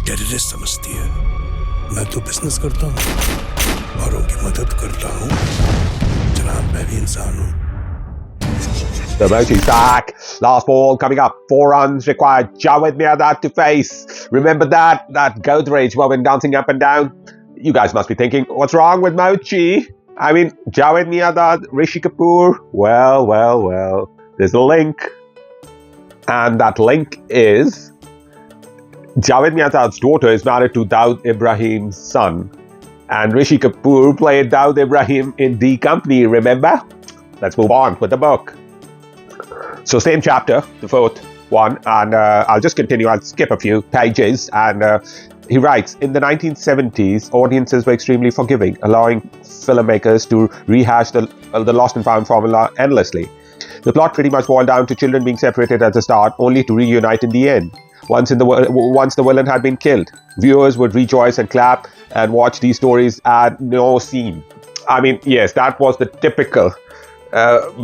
Terrorist समझती है। मैं तो बिजनेस करता हूँ औरों की मदद करता हूँ। जनाब, मैं भी इंसान हूँ। The Mochi's back. Last ball coming up. 4 runs required. Javed Mirdad to face. Remember that Godrej woman dancing up and down? You guys must be thinking, what's wrong with Mochi? I mean, Javed Mirdad, Rishi Kapoor. Well. There's a link. And that link is Javed Mirdad's daughter is married to Daud Ibrahim's son. And Rishi Kapoor played Daud Ibrahim in D Company, remember? Let's move on with the book. So same chapter, the fourth one, and I'll just continue. I'll skip a few pages. And he writes, in the 1970s, audiences were extremely forgiving, allowing filmmakers to rehash the lost and found formula endlessly. The plot pretty much boiled down to children being separated at the start, only to reunite in the end. Once the villain had been killed, viewers would rejoice and clap and watch these stories at no scene. I mean, yes, that was the typical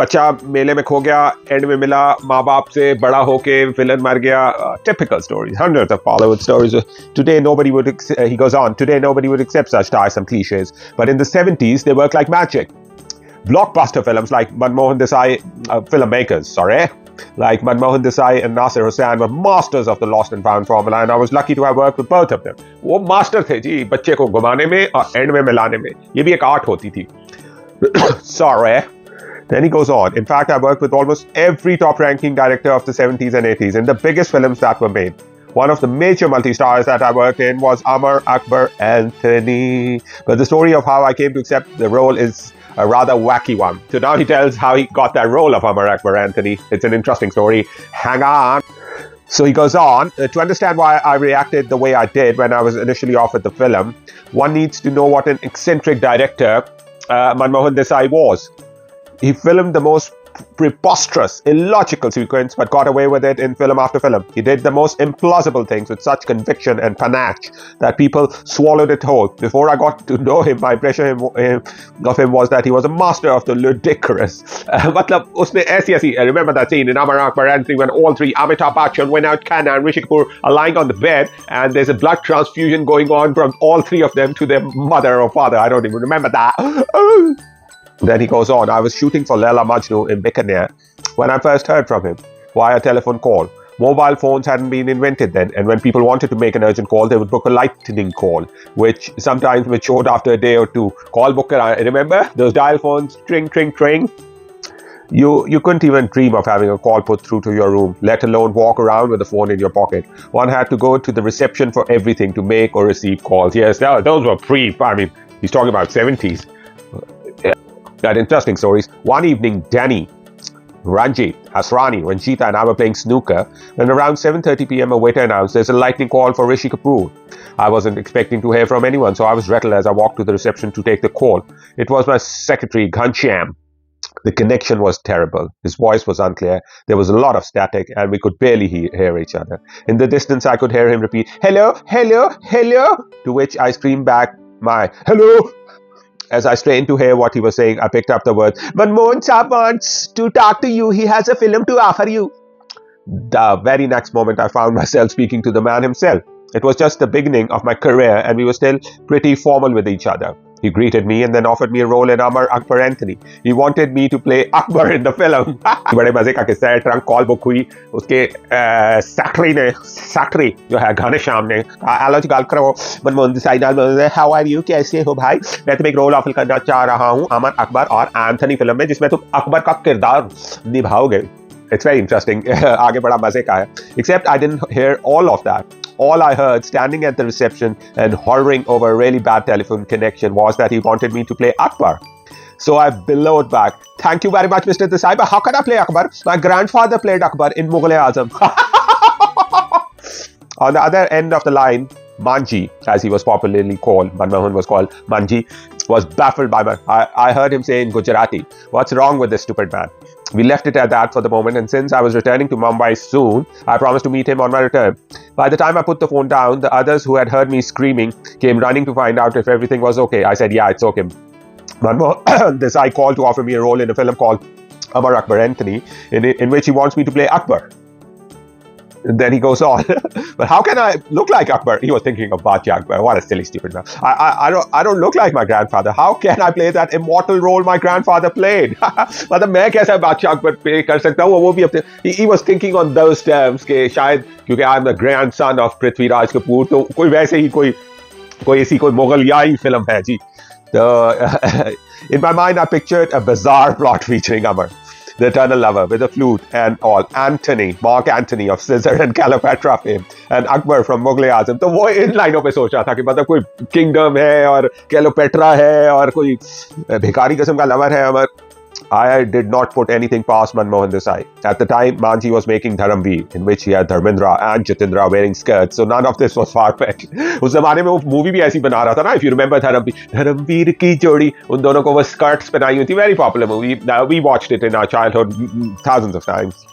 बच्चा मेले में खो गया, and में मिला, माँ बाप से बड़ा होके विलन मर गया. Typical stories, hundreds of Bollywood stories. Today nobody would, he goes on, today nobody would accept such tiresome cliches. But in the 70s, they worked like magic. Blockbuster films like Manmohan Desai, like Manmohan Desai and Nasir Hussain were masters of the lost and found formula, and I was lucky to have worked with both of them. वो master थे जी, बच्चे को घुमाने में और and में मिलाने में. ये भी एक आर्ट होती थी. Sorry. Then he goes on. In fact, I worked with almost every top-ranking director of the 70s and 80s in the biggest films that were made. One of the major multi-stars that I worked in was Amar Akbar Anthony. But the story of how I came to accept the role is a rather wacky one. So now he tells how he got that role of Amar Akbar Anthony. It's an interesting story. Hang on. So he goes on, to understand why I reacted the way I did when I was initially offered the film, one needs to know what an eccentric director Manmohan Desai was. He filmed the most preposterous, illogical sequence, but got away with it in film after film. He did the most implausible things with such conviction and panache that people swallowed it whole. Before I got to know him, my impression of him was that he was a master of the ludicrous. Matlab, usne aisi, remember that scene in Amar Akbar Anthony when all three, Amitabh Bachchan, Vinod Khanna and Rishi Kapoor, are lying on the bed and there's a blood transfusion going on from all three of them to their mother or father. I don't even remember that. Then he goes on, I was shooting for Laila Majnu in Bikaner when I first heard from him via telephone call. Mobile phones hadn't been invented then, and when people wanted to make an urgent call, they would book a lightning call, which sometimes matured after a day or two. Call booker, remember? Those dial phones, tring, tring, tring. You couldn't even dream of having a call put through to your room, let alone walk around with a phone in your pocket. One had to go to the reception for everything to make or receive calls. Yes, those were he's talking about 70s. That interesting stories. One evening, Danny, Ranjit, Asrani, Ranjita and I were playing snooker when around 7:30 p.m. a waiter announced there's a lightning call for Rishi Kapoor. I wasn't expecting to hear from anyone, so I was rattled as I walked to the reception to take the call. It was my secretary, Ghanshyam. The connection was terrible. His voice was unclear. There was a lot of static and we could barely hear each other. In the distance, I could hear him repeat, hello, hello, hello, to which I screamed back my hello. As I strained to hear what he was saying, I picked up the words, Manmohan Saab wants to talk to you. He has a film to offer you. The very next moment, I found myself speaking to the man himself. It was just the beginning of my career and we were still pretty formal with each other. He greeted me and then offered me a role in Amar Akbar Anthony. He wanted me to play Akbar in the film. बड़े मजे का किस्सा है. Trunk call book हुई. उसके secretary जो है घनश्याम ने कहा, हेलो जी, गल करो Manmohan Desai, how are you, कैसे हो भाई? मैं तुम्हें एक रोल ऑफर करना चाह रहा हूँ अमर अकबर और एंथनी फिल्म में, जिसमें तुम अकबर का किरदार निभाओगे. It's very interesting. आगे बड़ा मजे का है. Except I didn't hear all of that. All I heard standing at the reception and hovering over a really bad telephone connection was that he wanted me to play Akbar. So I bellowed back, thank you very much, Mr. Desai, but how can I play Akbar? My grandfather played Akbar in Mughal-e-Azam. On the other end of the line, Manji, as he was popularly called, Manmohan was called Manji, was baffled by I heard him say in Gujarati, what's wrong with this stupid man? We left it at that for the moment, and since I was returning to Mumbai soon, I promised to meet him on my return. By the time I put the phone down, the others who had heard me screaming came running to find out if everything was okay. I said, yeah, it's okay. This I called to offer me a role in a film called Amar Akbar Anthony, in which he wants me to play Akbar. And then he goes on, But how can I look like Akbar? He was thinking of Badshah Akbar. What a silly, stupid man. I don't look like my grandfather. How can I play that immortal role my grandfather played? मतलब मैं कैसे Badshah Akbar play कर सकता हूँ? वो भी अपने he was thinking on those terms कि शायद क्योंकि I am the grandson of Prithviraj Kapoor तो कोई वैसे ही कोई ऐसी कोई मुगलियाई फिल्म है जी. So in my mind I pictured a bizarre plot featuring Amar, the eternal lover with a flute and all, Anthony, Mark Anthony of Scissor and Cleopatra fame, and Akbar from Mughal-e-Azam. तो वो इन लाइनों पे सोच रहा था कि मतलब कोई किंगडम है और Cleopatra है और कोई भिखारी किस्म का लवर है अमर. I did not put anything past Manmohan Desai. At the time, Manji was making Dharamveer, in which he had Dharmendra and Jitendra wearing skirts, so none of this was far-fetched. उस जमाने में वो movie भी ऐसी बना रहा था ना, if you remember Dharamveer की जोड़ी, उन दोनों को वो skirts पहनाई हुई थी, very popular movie. We watched it in our childhood thousands of times.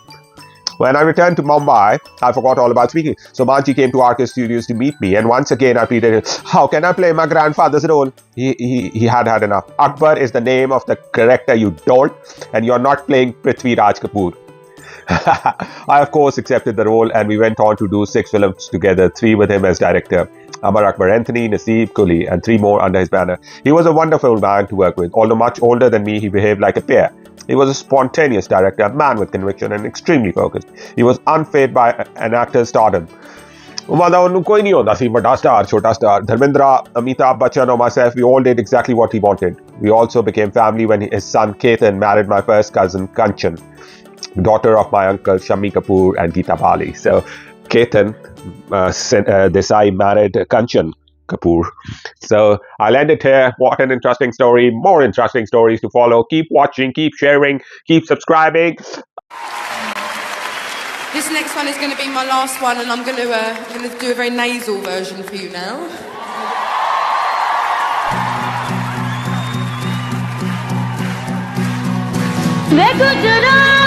When I returned to Mumbai, I forgot all about speaking. So Manji came to RK Studios to meet me, and once again I pleaded, how can I play my grandfather's role? He had had enough. Akbar is the name of the character, you dolt, and you're not playing Prithviraj Kapoor. I, of course, accepted the role, and we went on to do 6 films together, 3 with him as director. Amar Akbar Anthony, Naseeb, Kuli, and 3 more under his banner. He was a wonderful man to work with. Although much older than me, he behaved like a peer. He was a spontaneous director, a man with conviction, and extremely focused. He was unfazed by an actor's stardom. कोई नहीं होता सी बड़ा star छोटा star. Dharmendra, Amitabh Bachchan or myself, we all did exactly what he wanted. We also became family when his son Ketan married my first cousin Kanchan, daughter of my uncle Shammi Kapoor and Geeta Bali. So Ketan Desai married Kanchan Kapoor. So I'll end it here. What an interesting story. More interesting stories to follow. Keep watching, keep sharing, keep subscribing. This next one is going to be my last one, and I'm going to do a very nasal version for you now. मैं गुजरा